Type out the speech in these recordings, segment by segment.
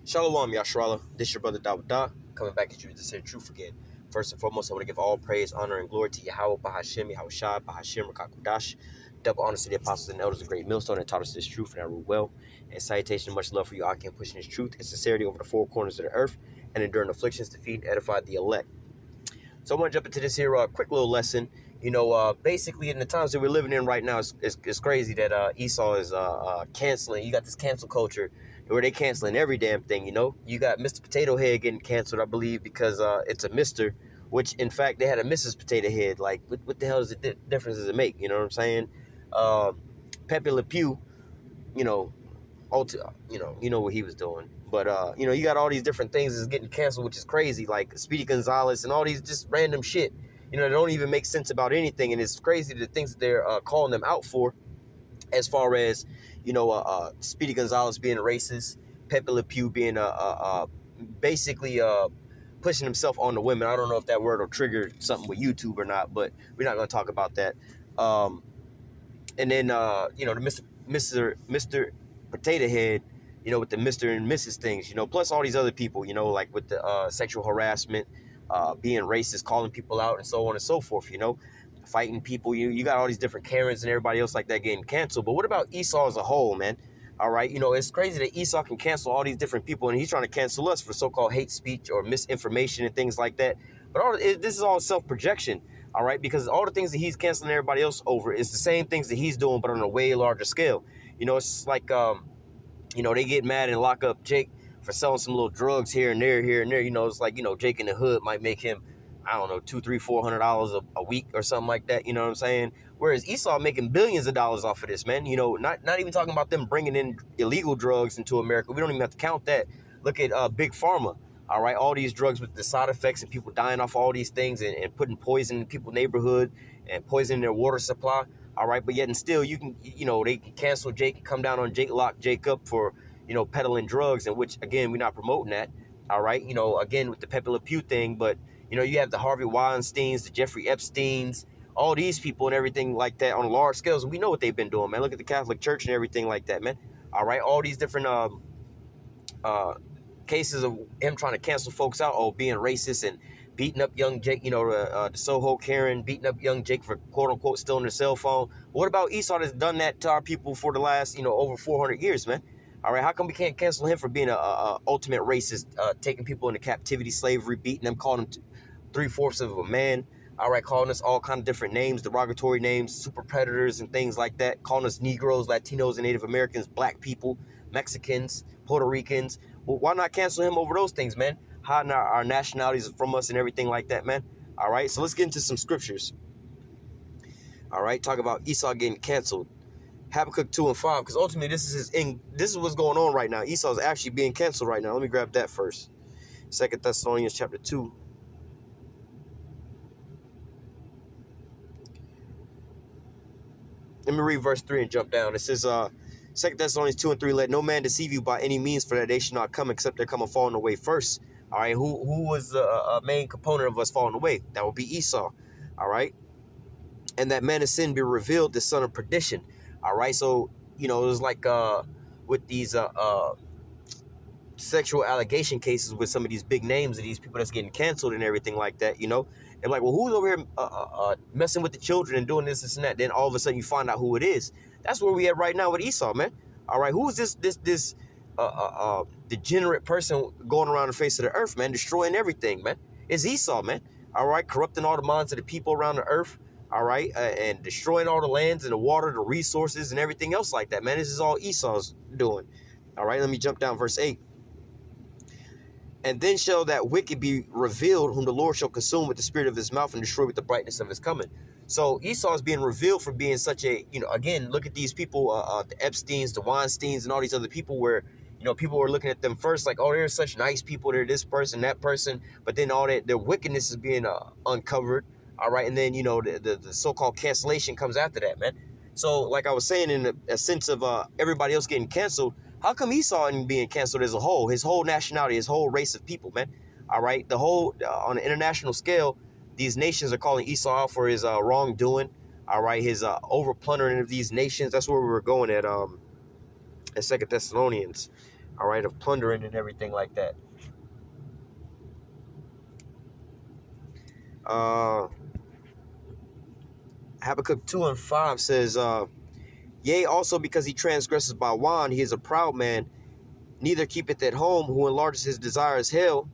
Shalom, Yashrala. This your brother Dawudah, coming back at you to say the truth again. First and foremost, I want to give all praise, honor, and glory to Yahweh, Bahashem, Yahushua, Bahashem, Rakakudash. Double honors to the apostles and elders of Great Millstone that taught us this truth and I rule well. And salutation, much love for you, Akim, pushing this truth and sincerity over the four corners of the earth and enduring afflictions to feed and edify the elect. So I'm going to jump into this here quick little lesson. Basically in the times that we're living in right now, it's crazy that Esau is canceling. You got this cancel culture where they canceling every damn thing, You got Mr. Potato Head getting canceled, I believe, because it's a Mr., which, in fact, they had a Mrs. Potato Head. Like, what the hell is the difference does it make? You know what I'm saying? Pepe Le Pew, you know what he was doing. But, you got all these different things that's getting canceled, which is crazy, like Speedy Gonzalez and all these just random shit. They don't even make sense about anything, and it's crazy the things that they're calling them out for, as far as, Speedy Gonzalez being racist, Pepe Le Pew being basically pushing himself on the women. I don't know if that word will trigger something with YouTube or not, but we're not going to talk about that. And then, the Mr. Potato Head, with the Mr. and Mrs. things, plus all these other people, like with the sexual harassment, being racist, calling people out, and so on and so forth, fighting people. You got all these different Karens and everybody else like that getting canceled. But what about Esau as a whole, man? All right, it's crazy that Esau can cancel all these different people, and he's trying to cancel us for so-called hate speech or misinformation and things like that. But this is all self-projection, all right, because all the things that he's canceling everybody else over is the same things that he's doing, but on a way larger scale. It's like, they get mad and lock up Jake for selling some little drugs here and there. It's like, Jake in the hood might make him, I don't know, $200, $300, $400 a week or something like that. You know what I'm saying? Whereas Esau making billions of dollars off of this, man. Not even talking about them bringing in illegal drugs into America. We don't even have to count that. Look at Big Pharma. All right, all these drugs with the side effects and people dying off all these things and putting poison in people's neighborhood and poisoning their water supply. All right, but yet and still they can cancel Jake and come down on Jake, lock Jake up for, peddling drugs, and which, again, we're not promoting that. All right, again, with the Pepe Le Pew thing, but, you have the Harvey Weinsteins, the Jeffrey Epsteins, all these people and everything like that on large scales. And we know what they've been doing, man. Look at the Catholic Church and everything like that, man. All right, all these different cases of him trying to cancel folks out, being racist and beating up young Jake, the Soho Karen, beating up young Jake for quote-unquote stealing their cell phone. What about Esau that's done that to our people for the last, over 400 years, man? All right, how come we can't cancel him for being a ultimate racist, taking people into captivity, slavery, beating them, calling them three-fourths of a man? All right, calling us all kind of different names, derogatory names, super predators and things like that, calling us Negroes, Latinos, and Native Americans, black people, Mexicans, Puerto Ricans. Well, why not cancel him over those things, man? Hiding our nationalities from us and everything like that, man. All right, so let's get into some scriptures. All right, talk about Esau getting canceled. Habakkuk 2 and 5, because ultimately this is what's going on right now. Esau's actually being canceled right now. Let me grab that first. 2 Thessalonians chapter 2. Let me read verse 3 and jump down. It says, 2 Thessalonians 2 and 3, let no man deceive you by any means, for that day shall not come except there come a falling away first. All right, who was a main component of us falling away? That would be Esau. All right, and that man of sin be revealed, the son of perdition. All right, so it was like with these sexual allegation cases with some of these big names of these people that's getting canceled and everything like that. And like, well, who's over here messing with the children and doing this and that? Then all of a sudden you find out who it is. That's where we at right now with Esau, man. All right, who is this degenerate person going around the face of the earth, man, destroying everything, man? It's Esau, man. All right, corrupting all the minds of the people around the earth. All right, and destroying all the lands and the water, the resources, and everything else like that, man. This is all Esau's doing. All right, let me jump down verse 8. And then shall that wicked be revealed, whom the Lord shall consume with the spirit of his mouth and destroy with the brightness of his coming. So Esau is being revealed for being such a, again, look at these people, the Epsteins, the Weinsteins, and all these other people where, people were looking at them first like, oh, they're such nice people, they're this person, that person, but then all that, their wickedness is being uncovered, all right, and then, the so-called cancellation comes after that, man. So, like I was saying, in a sense of everybody else getting canceled, how come Esau isn't being canceled as a whole? His whole nationality, his whole race of people, man. All right, the whole, on an international scale, these nations are calling Esau out for his wrongdoing. All right, his over plundering of these nations. That's where we were going at 2 Thessalonians. all right, of plundering and everything like that. Habakkuk 2:5 says, yea, also because he transgresses by wine, he is a proud man, neither keepeth at home, who enlarges his desire as hell,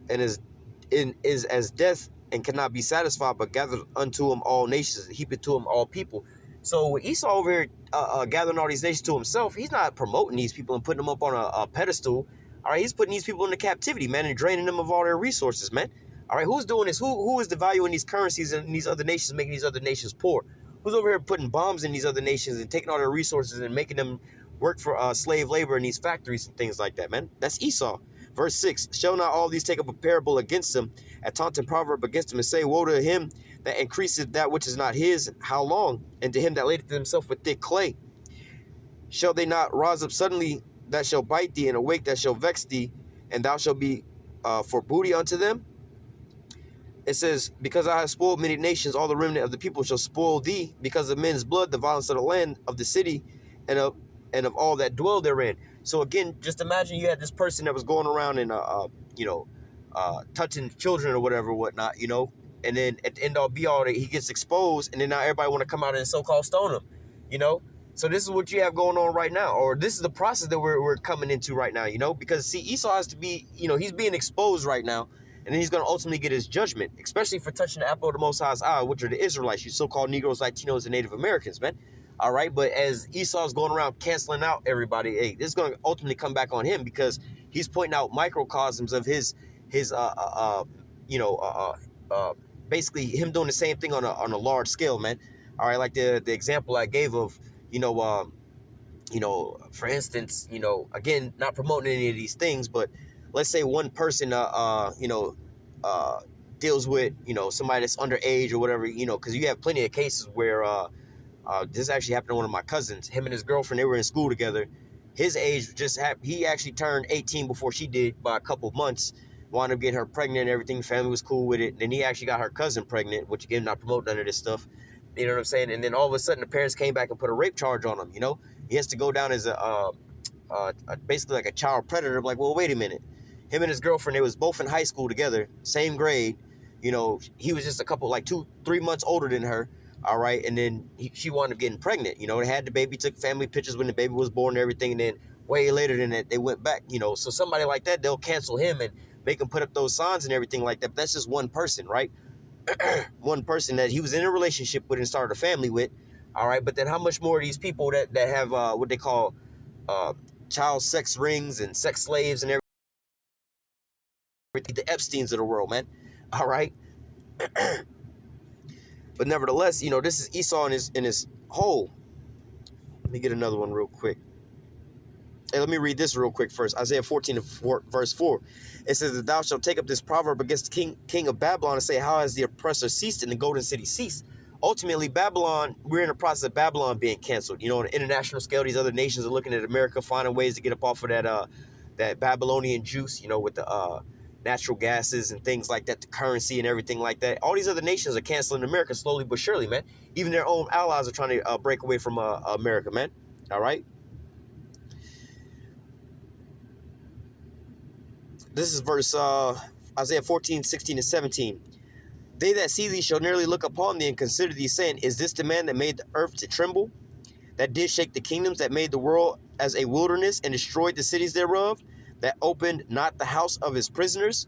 and is as death, and cannot be satisfied, but gathered unto him all nations, and heapeth to him all people. So with Esau over here gathering all these nations to himself, he's not promoting these people and putting them up on a pedestal. All right, he's putting these people into captivity, man, and draining them of all their resources, man. All right, who's doing this? Who is devaluing these currencies in these other nations, making these other nations poor? Who's over here putting bombs in these other nations and taking all their resources and making them work for slave labor in these factories and things like that, man? That's Esau. Verse 6, shall not all these take up a parable against him, a taunting proverb against him, and say, woe to him that increaseth that which is not his, how long? And to him that ladeth himself with thick clay. Shall they not rise up suddenly that shall bite thee, and awake that shall vex thee, and thou shalt be for booty unto them? It says, because I have spoiled many nations, all the remnant of the people shall spoil thee, because of men's blood, the violence of the land, of the city, and of all that dwell therein. So again, just imagine you had this person that was going around and touching children or whatever, whatnot, and then at the end all be all, he gets exposed, and then now everybody want to come out and so-called stone him, So this is what you have going on right now, or this is the process that we're coming into right now, because see, Esau has to be, he's being exposed right now, and then he's going to ultimately get his judgment, especially for touching the apple of the Most High's eye, which are the Israelites, you so-called Negroes, Latinos, and Native Americans, man. All right, but as Esau's going around canceling out everybody, hey, this is going to ultimately come back on him, because he's pointing out microcosms of his basically him doing the same thing on a large scale, man. All right, like the example I gave of, for instance, again, not promoting any of these things, but let's say one person, deals with, somebody that's underage or whatever, because you have plenty of cases where, this actually happened to one of my cousins. Him and his girlfriend, they were in school together. His age he actually turned 18 before she did by a couple of months. Wound up getting her pregnant and everything. Family was cool with it. And then he actually got her cousin pregnant, which again, not promoting none of this stuff. You know what I'm saying? And then all of a sudden, the parents came back and put a rape charge on him. He has to go down as basically like a child predator. I'm like, well, wait a minute. Him and his girlfriend, they was both in high school together, same grade. He was just a couple, like 2-3 months older than her. All right, and then she wound up getting pregnant. They had the baby, took family pictures when the baby was born and everything, and then way later than that, they went back. So somebody like that, they'll cancel him and make him put up those signs and everything like that. But that's just one person, right? One person that he was in a relationship with and started a family with. All right, but then how much more of these people that have what they call child sex rings and sex slaves and everything, the Epsteins of the world, man. All right. But nevertheless, this is Esau in his whole. Let me get another one real quick. Hey, let me read this real quick first. Isaiah 14 verse 4. It says that thou shalt take up this proverb against the king of Babylon and say, how has the oppressor ceased and the golden city ceased? Ultimately, Babylon, we're in the process of Babylon being canceled. On an international scale, these other nations are looking at America, finding ways to get up off of that Babylonian juice, with the natural gases and things like that, the currency and everything like that. All these other nations are canceling America slowly but surely, man. Even their own allies are trying to break away from America, man. All right. This is verse Isaiah 14, 16, and 17. They that see thee shall nearly look upon thee and consider thee, saying, is this the man that made the earth to tremble, that did shake the kingdoms, that made the world as a wilderness and destroyed the cities thereof, that opened not the house of his prisoners?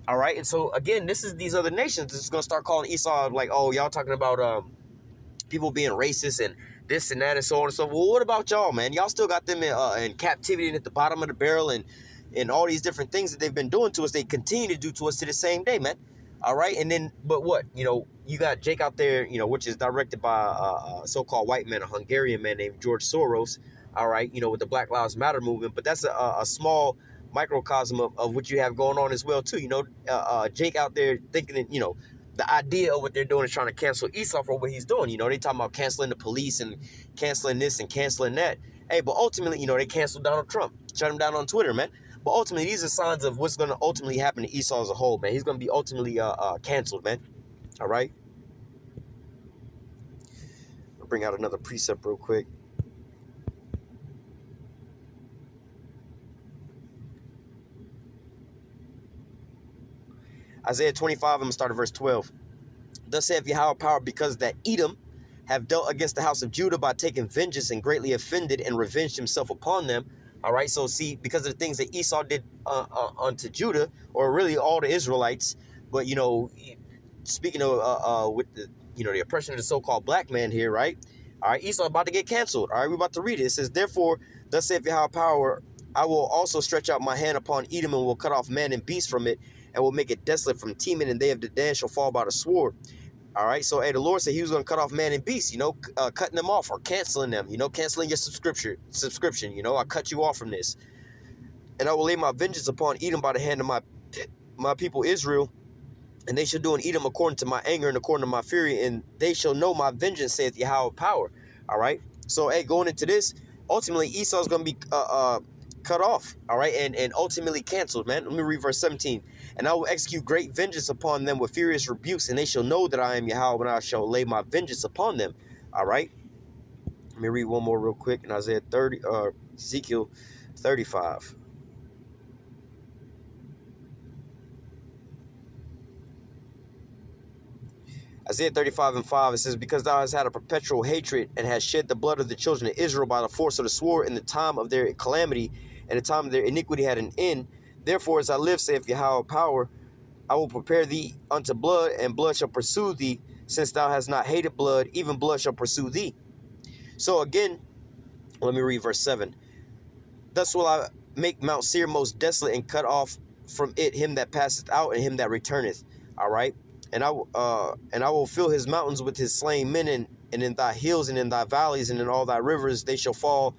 All right. And so, again, this is these other nations that's going to start calling Esau like, oh, y'all talking about people being racist and this and that and so on and so forth. Well, what about y'all, man? Y'all still got them in captivity and at the bottom of the barrel and all these different things that they've been doing to us. They continue to do to us to the same day, man. All right. And then, but what, you got Jake out there, which is directed by a so-called white man, a Hungarian man named George Soros. All right. With the Black Lives Matter movement. But that's a small microcosm of what you have going on as well, too. Jake out there thinking that, the idea of what they're doing is trying to cancel Esau for what he's doing. They talking about canceling the police and canceling this and canceling that. Hey, but ultimately, they canceled Donald Trump, shut him down on Twitter, man. But ultimately, these are signs of what's going to ultimately happen to Esau as a whole, man. He's going to be ultimately canceled, man. All right? I'll bring out another precept real quick. Isaiah 25, I'm going to start at verse 12. Thus saith Yahweh power, because that Edom have dealt against the house of Judah by taking vengeance and greatly offended and revenged himself upon them. All right, so see, because of the things that Esau did unto Judah, or really all the Israelites, but, you know, speaking of with the, you know, the oppression of the so-called black man here, right? All right, Esau about to get canceled. All right, we're about to read it. It says, therefore, thus saith Yahweh power, I will also stretch out my hand upon Edom and will cut off man and beast from it and will make it desolate from Teman, and they of Dedan shall fall by the sword. All right, so hey, the Lord said he was going to cut off man and beast, you know, cutting them off or canceling them, you know, canceling your subscription, you know, I cut you off from this. And I will lay my vengeance upon Edom by the hand of my people Israel, and they shall do in Edom according to my anger and according to my fury, and they shall know my vengeance, saith Yahweh power. All right, so hey, going into this, ultimately Esau is going to be cut off, all right, and ultimately canceled, man. Let me read verse 17. And I will execute great vengeance upon them with furious rebukes, and they shall know that I am Yahweh when I shall lay my vengeance upon them. All right. Let me read one more real quick in Isaiah 30, Ezekiel 35. Isaiah 35:5, it says, because thou hast had a perpetual hatred and hast shed the blood of the children of Israel by the force of the sword in the time of their calamity, and the time of their iniquity had an end. Therefore, as I live, saith Yahweh power, I will prepare thee unto blood, and blood shall pursue thee, since thou hast not hated blood, even blood shall pursue thee. So again, let me read verse 7. Thus will I make Mount Seir most desolate, and cut off from it him that passeth out, and him that returneth. All right. And I will fill his mountains with his slain men, and in thy hills and in thy valleys and in all thy rivers they shall fall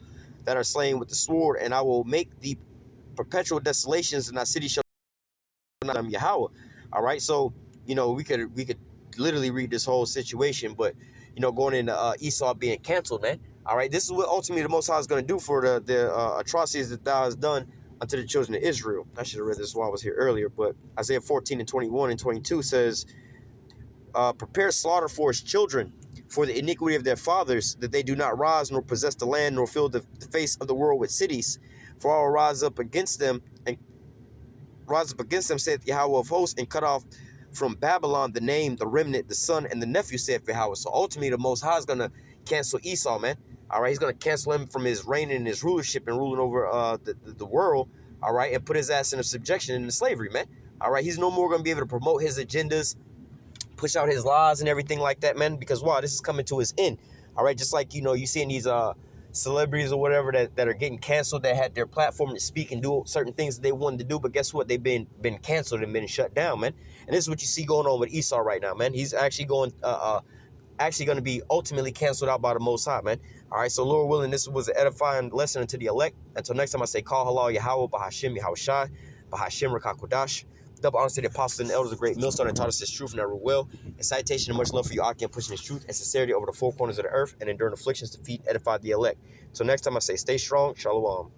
that are slain with the sword, and I will make thee perpetual desolations, and thy city shall not be Yahweh. All right, so you know we could literally read this whole situation, but you know, going into Esau being canceled, man. All right, this is what ultimately the Most High is going to do for the atrocities that thou hast done unto the children of Israel. I should have read this while I was here earlier, but Isaiah 14:21 and 22 says, prepare slaughter for his children, for the iniquity of their fathers, that they do not rise nor possess the land, nor fill the face of the world with cities. For I will rise up against them, saith Yahweh of hosts, and cut off from Babylon the name, the remnant, the son, and the nephew, saith Yahweh. So ultimately, the Most High is going to cancel Esau, man. All right, he's going to cancel him from his reign and his rulership and ruling over the world, all right, and put his ass in a subjection and in slavery, man. All right, he's no more going to be able to promote his agendas, push out his laws and everything like that, man, because, wow, this is coming to his end. All right, just like, you know, you seeing these celebrities or whatever that are getting canceled, that had their platform to speak and do certain things that they wanted to do, but guess what? They've been canceled and been shut down, man. And this is what you see going on with Esau right now, man. He's actually going to be ultimately canceled out by the Most High, man. All right, so Lord willing, this was an edifying lesson unto the elect. Until next time, I say, call halal Yahweh, Bahashim Yahweh Shai, Bahashim Rakakudash. Double honor to the apostles and the elders of Great Millstone that taught us this truth and never will. And citation and much love for you, Aki, and pushing this truth and sincerity over the four corners of the earth, and enduring afflictions to feed and edify the elect. So next time, I say, stay strong. Shalom.